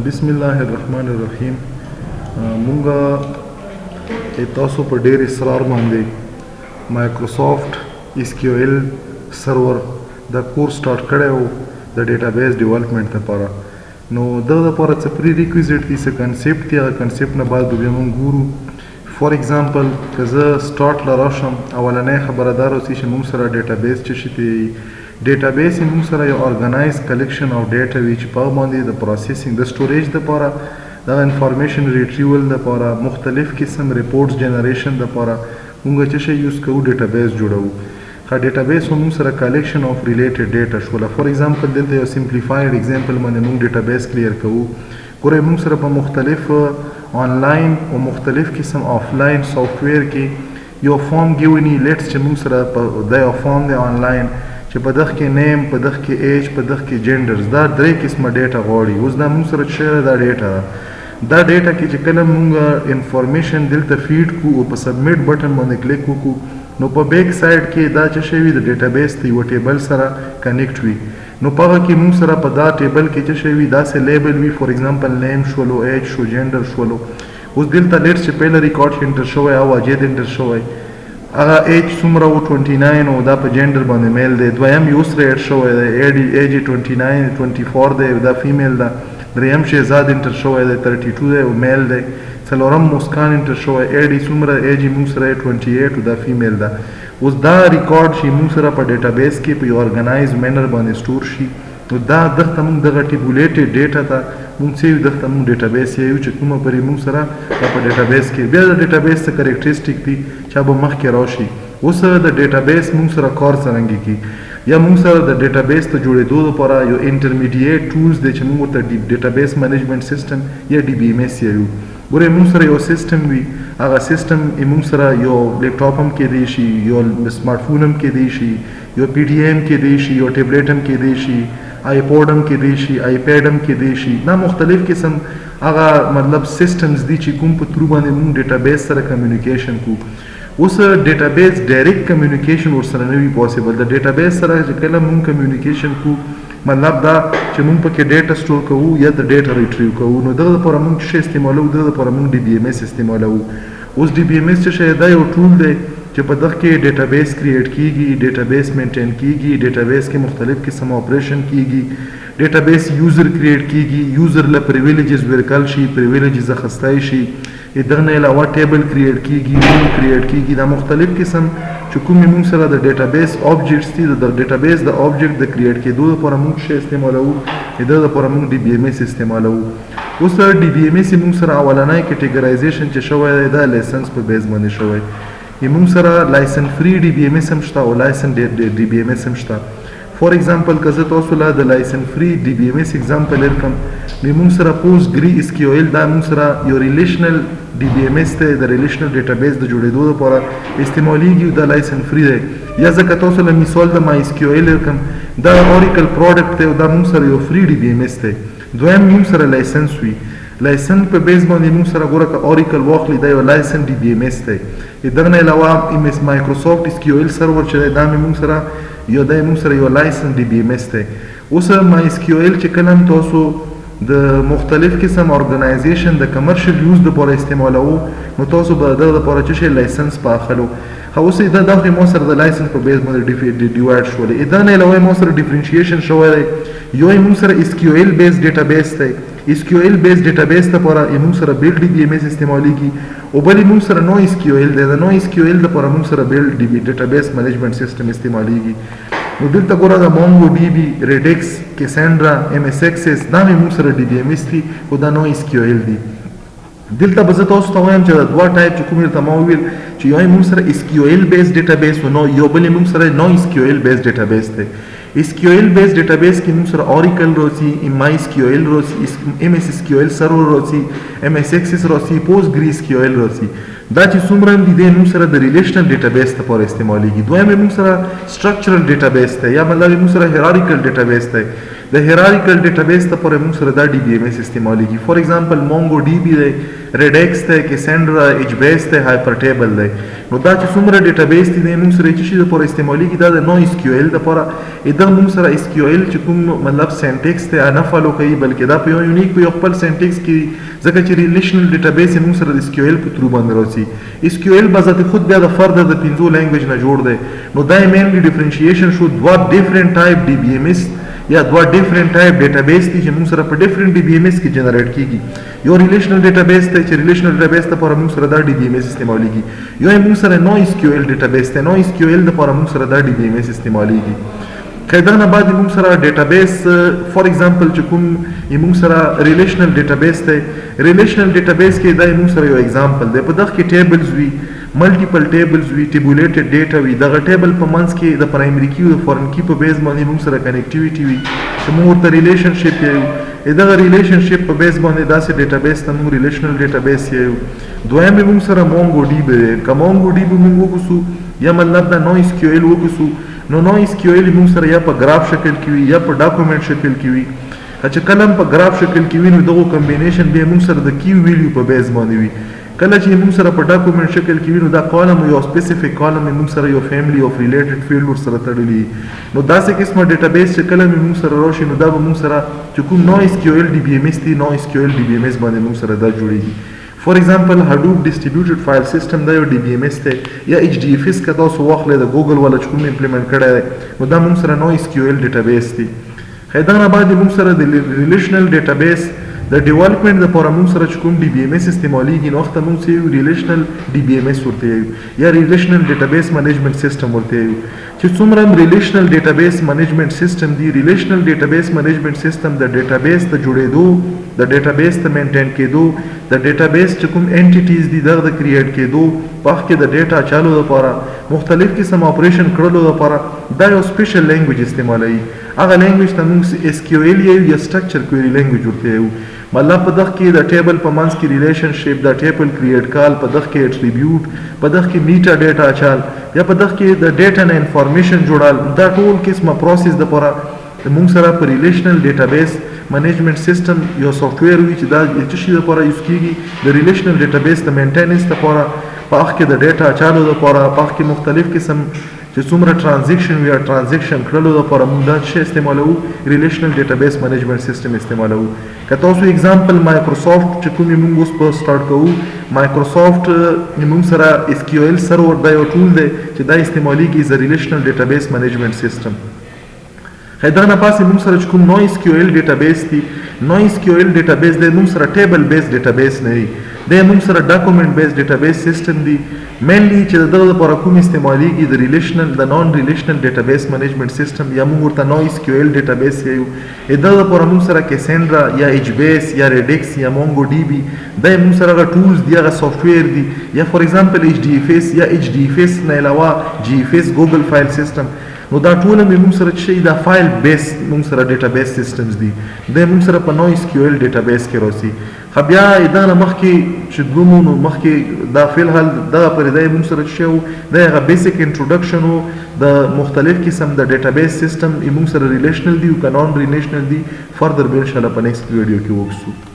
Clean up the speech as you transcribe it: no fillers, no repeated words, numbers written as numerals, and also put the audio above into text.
بسم الله الرحمن الرحیم. مونږه تاسو په ډېر اصرار باندې مایکروسافټ اس کیو ایل سرور د کورس سٹارټ کړی و د ډیټابیس ډیولپمنټ لپاره. نو دغه لپاره څه پری ریکویزټ دي، څه کنسپټ دي، هغه کنسپټ نه بعد بیا مونږ ګورو. فار ایگزامپل که زه سٹارټ له راشم، اولنۍ خبره دا راځي چې مونږ سره ډیټابیس څه شي دی. ډیټابیس مونږ سره یو ارګنایز کلیکشن اف ډیټا وي چې په هغه باندې د پروسیسینګ د سټوریج دپاره، د انفارمیشن ریټریول دپاره، مختلف قسم ریپورټس جنریشن دپاره مونږ څه شی یوز کوو، ډیټابیس جوړوو. ښه ډیټابیس مونږ سره کلیکشن اف ریلیټډ ډیټا شوله. فار ایگزامپل دلته یو سمپلیفاید ایگزامپل باندې مونږ ډیټابیس کلیر کوو. ګورئ مونږ سره په مختلف آنلاین او مختلف قسم آفلاین سافټویر کې یو فارم ګیونی لیټس چې مونږ سره دا یو فارم دی آنلاین چې په دغه کې نیم، په دغه کې ایج، په دغه کې جنډرز، دا درې قسمه ډیټا غواړي. اوس دا مونږ سره چې دا ډیټا کې چې کله مونږ انفارمیشن دلته فیډ کو او په سبمیټ بټن باندې کلیک وکړو، نو په بیک سایډ کې دا چې شی وي د ډیټابیس ته یو ټیبل سره کنیکټ وي. نو په هغه کې مونږ سره په دا ټیبل کې چې شی وي داسې لیبل وي، فار ایگزامپل نیم شولو، ایج شو، جنډر شولو. اوس دلته لیټس چې پهله ریکارډ انټر شوی او اجید انټر شوی، هغه ایج څومره و 29 او دا په جنډر باندې میل دی. دویم یې اوس ایډ شوی دی، ایج 29 24 دی، دا فیمیل ده. دریم شهزاد انټر شوی دی 32 دی او میل دی. څلورم مسکان انټر شوی، ایج یې څومره، ایج یې مونږ سره 28 او دا فیمیل ده. اوس دا ریکارډ شي مونږ سره په ډیټابیس کې په یو ارګنایز مینر باندې سټور شي. نو دا دغه مونږ دغه ټیبولیټډ ډیټا ته مونږ څه یو دغه مونږ ډیټابیس یو چې کومه پرې مونږ سره په ډیټابیس کې بیا د ډیټابیس څه کریکټریسټیک دي چې به مخکې راشي. اوس د ډیټابیس مونږ سره کار څرنګه کی یا مونږ سره د ډیټابیس ته جوړېدو لپاره یو انټرمیډیټ ټولز دی چې مونږ ورته ډیټابیس مینجمنټ سیسټم یا ډي بي ایم ایس یو. ګورئ مونږ سره یو سیسټم وي، هغه سیسټم مونږ سره یو لیپټاپ هم کېدی شي، یو سمارټ فون هم کېدی شي، یو پی ډي ایم کېدی شي، یو ټیبلیټ هم کېدی شي، آیپوډ هم کېدی شي، آیپیډ هم کېدی شي. دا مختلف قسم هغه مطلب سیسټمز دي چې کوم په تھرو باندې مونږ ډیټابیس سره کمیونیکیشن کوو. اوس ډیټابیس ډایرکټ کمیونیکیشن ورسره نه وي پاسبل. د ډیټابیس سره چې کله مونږ کمیونیکیشن کوو مطلب دا چې مونږ پکې ډیټا سټور کوو یا د ډیټا ریټریو کوو. نو دغه لپاره مونږ څه استعمالوو؟ دغه لپاره مونږ ډي بي ایم ایس استعمالوو. اوس ډي بي ایم ایس څه شی دا یو ټول دی چې په دغه کې ډیټابیس کریټ کیږي، ډیټابیس مینټین کیږي، ډیټابیس کې مختلف قسم اپریشن کیږي، ډیټابیس یوزر کریټ کیږي، یوزر له پریویلیجز ورکل شي، پریویلیجز اخیستی شي. دغه نه علاوه ټیبل کریټ کیږي، رول کریټ کیږي. دا مختلف قسم چې کومې مونږ سره د ډیټابیس آبجیکټس دي، د ډیټابیس د آبجیکټ د کریټ کېدو لپاره مونږ څه استعمالوو؟ دغه لپاره مونږ ډي بي ایم ایس استعمالوو. اوس ډي بي ایم ایس مونږ سره اولنی کیټګرایزیشن چې شوی دی دا لایسنس په بیس باندې شوی. مونږ سره لایسن فری ډي بي ایم ایس هم شته او لایسن ډي بي ایم ایس هم شته. فار ایگزامپل که زه تاسو له د لایسن فری ډي بي ایم ایس ایگزامپل درکړم، نو مونږ سره پوسټ ګري اس کیو ایل دا مونږ سره یو ریلیشنل ډي بي ایم ایس دی، د ریلیشنل ډیټابیس د جوړېدو لپاره استعمالیږي او دا لایسن فری دی. یا ځکه تاسو له مثال د مای اس کیو ایل درکړم، دا اوریکل پروډکټ دی او دا مونږ سره یو فری ډي بي ایم ایس دی. دویم مونږ سره لایسنس وي، لایسن په بیس باندې مونږ سره ګوره که اوریکل واخلي دا یو لایسن ډي بي ایم ایس دی. دغه نه علاوه مایکروسافټ اس کیو ایل سرور چې دی دا مونږ سره یو لایسن ډي بي ایم ایس دی. اوس مای اس کیو ایل چې کله هم تاسو د مختلف قسم ارګنایزیشن د کمرشل یوز لپاره استعمالوو، نو تاسو به دغه لپاره څه شی لایسنس په اخلو. اوس دا دغه ما سره د لایسنس په بیس باندې ډیوایډ شولې. دا نه علاوه ما سره ډیفرنشیشن شوی دی. یو مونږ سره اس کیو ایل بیس ډیټابیس دی، اس کیو ایل بیس ډیټابیس لپاره مونږ سره بیل ډي بي ایم ایس استعمالیږي. او بل مونږ سره نو اس کیو ایل دی، د نو اس کیو ایل لپاره مونږ سره بیل ډیټابیس مینجمنټ سیسټم استعمالیږي. نو دلته ګوره د مونګو ډي بي، ریډکس، کیسانډرا، ایم ایس ایکسس دا مونږ سره ډي بي ایم ایس دي او دا نو اس کیو ایل دي. دلته به زه تاسو ته وایم چې د دوه ټایپ چې کوم درته ما وویل چې یو مونږ سره اس کیو ایل بیس ډیټابیس او یو بل مونږ سره نو اس کیو ایل بیس ډیټابیس دی. اس کیو ایل بیس ډیټابیس کې مونږ سره اوریکل راځي، مای اس کیو ایل راځي، ایم ایس اس کیو ایل سرور راځي، ایم ایس ایکسس راځي، پوسټ ګري اس کیو ایل راځي. دا چې څومره هم دي مونږ سره د ریلیشنل ډیټابیس لپاره استعمالیږي. دویم مونږ سره سټرکچرل ډیټابیس دی یا مطلب مونږ سره هیرارکل ډیټابیس دی. د هیرارکل ډیټابیس لپاره موږ سره دا DBMS استعمالیږي. فور ایگزامپل مونګو DB دی، ریډیکس دی، کیسنډرا، ایچ بیس دی، هایپر ټیبل دی. نو دا چې څومره ډیټابیس دي موږ سره چې شي لپاره استعمالیږي دا د noSQL لپاره. دا موږ سره SQL چې کوم مطلب سینټیکس ته نه فالو کوي بلکې دا په یو یونیک په خپل سینټیکس کې ځکه چې ریلیشنل ډیټابیس موږ سره د SQL په ترو باندې راځي. SQL بذات خود بیا د فرد د پنځو لینګویج نه جوړ دی. نو دا مینلی ډیفرنشیشن شو دوه ډیفرنٹ ټایپ DBMS یا دوه ډیفرنٹ ټایپ ډیټابیس دي چې موږ سره په ډیفرنٹ DBMS کې جنریټ کیږي. یو ریلیشنل ډیټابیس ته چې ریلیشنل ډیټابیس لپاره موږ سره دا DBMS استعمالیږي. یو موږ سره noSQL ډیټابیس ته noSQL لپاره موږ سره دا DBMS استعمالیږي. کله بعد موږ سره ډیټابیس فور ایگزامپل چې کوم موږ سره ریلیشنل ډیټابیس ته ریلیشنل ډیټابیس کې دا موږ سره یو ایگزامپل دی. په دغه کې ټیبلز وي، ملټیپل ټیبلز وي، ټیبولیټډ ډیټا وي. دغه ټیبل په منځ کې د پرایمري کی او د فورن کی په بیس باندې موږ سره کنیکټیویټي وي چې موږ ورته ریلیشنشپ یو دغه ریلیشنشپ په بیس باندې داسې ډیټابیس ته موږ ریلیشنل ډیټابیس یو. دویم موږ سره مونګو DB دی. که مونګو DB موږ وکړو یا مطلب دا noSQL وکړو نو noSQL موږ سره یا په ګراف شکل کې وي یا په ډاکومنټ شکل کې وي. چې کله په ګراف شکل کې وي نو دغه کمبینیشن به موږ سره د کیو ویلیو په بیس باندې وي. کله چې موږ سره په ډاکومنټ شکل کې وي نو دا کالم یو سپیسیفیک کالم موږ سره یو فیملی اف ریلیټډ فیلډ ور سره تړلی. نو داسې قسمه ډیټابیس چې کله موږ سره راشي نو دا به موږ سره چې کوم noSQL DBMS دی noSQL DBMS باندې موږ سره دا جوړیږي. فور ایگزامپل هډوپ ډسټریبیوټډ فایل سیستم دا یو DBMS دی یا HDFS که تاسو واخلئ د ګوګل والا چې کوم امپلیمنټ کړی دی نو دا موږ سره noSQL ډیټابیس دی. دا نه بعد موږ سره د ریلیشنل ډیټابیس د ډیولپمنټ لپاره موږ سره چې کوم DBMS استعمالیږي نو وخت موږ یو ریلیشنل DBMS ورته یو یا ریلیشنل ډیټابیس منیجمنت سیستم ورته یو. چې څومره ریلیشنل ډیټابیس منیجمنت سیستم دی ریلیشنل ډیټابیس منیجمنت سیستم د ډیټابیس ته جوړېدو د ډیټابیس ته مینټین کېدو د ډیټابیس چې کوم انټیټیز دي دغه د کریټ کېدو په کې د ډیټا چالو لپاره مختلف قسم اپریشن کړلو لپاره دا یو سپیشل لینګویج استعمالوي. هغه لینګویج ته موږ SQL یا سټرکچر کویری لینګویج ورته یو. مطلب په دغه کې د ټیبل په منځ کې ریلیشنشپ د ټیبل کریټ کال په دغه کې اټریبیوټ په دغه کې میټا ډیټا اچال یا په دغه کې د ډیټا نه انفارمیشن جوړال دا ټول قسمه پروسس د لپاره موږ سره په ریلیشنل ډیټابیس منیجمنت سیستم یو سافټویر وی چې دا چې شي لپاره یوز کیږي د ریلیشنل ډیټابیس د مینټیننس لپاره په هغه کې د ډیټا اچالو لپاره په هغه کې مختلف قسم چې څومره ټرانزیکشن وی ټرانزیکشن کړلو لپاره موږ دا شی استعمالوو ریلیشنل ډیټابیس منیجمنت سیستم استعمالوو. که تاسو ایگزامپل مایکروسافټ چې کوم موږ اوس په سٹارټ کوو مایکروسافټ موږ سره SQL سرور دا یو ټول دی چې دا استعمالیږي از ریلیشنل ډیټابیس منیجمنت سیستم. دا نه پاسې موږ سره چې کوم noSQL ډیټابیس دی noSQL ډیټابیس دی موږ سره ټیبل بیس ډیټابیس نه دی دا موږ سره ډاکومنټ بیس ډیټابیس سیستم دی. مینلی چې دغه لپاره کوم استعمالیږي د ریلیشنل د نان ریلیشنل ډیټابیس منیجمنت سیستم یا موږ ورته noSQL ډیټابیس یو. دغه لپاره موږ سره کیسنډرا یا ایچ بیس یا ریډیکس یا مونګو DB دا موږ سره هغه ټولز دی هغه سافټویر دی یا فور ایگزامپل HDFS یا HDFS نه علاوه GFS ګوګل فایل سیستم. نو دا ټول موږ سره چې دا فایل بیس موږ سره ډیټابیس سیستمز دي دا موږ سره په noSQL ډیټابیس کې راځي. بیا دا نه مخکې چې دومو نو مخکې دا فی الحال دغه پرې دا موږ سره چې وو دا هغه بیسیک انټروډکشن و د مختلف قسم د ډیټابیس سیستم موږ سره ریلیشنل دی او که نان ریلیشنل دی فردر به انشاءالله په نیکسټ ویډیو کې وګورو.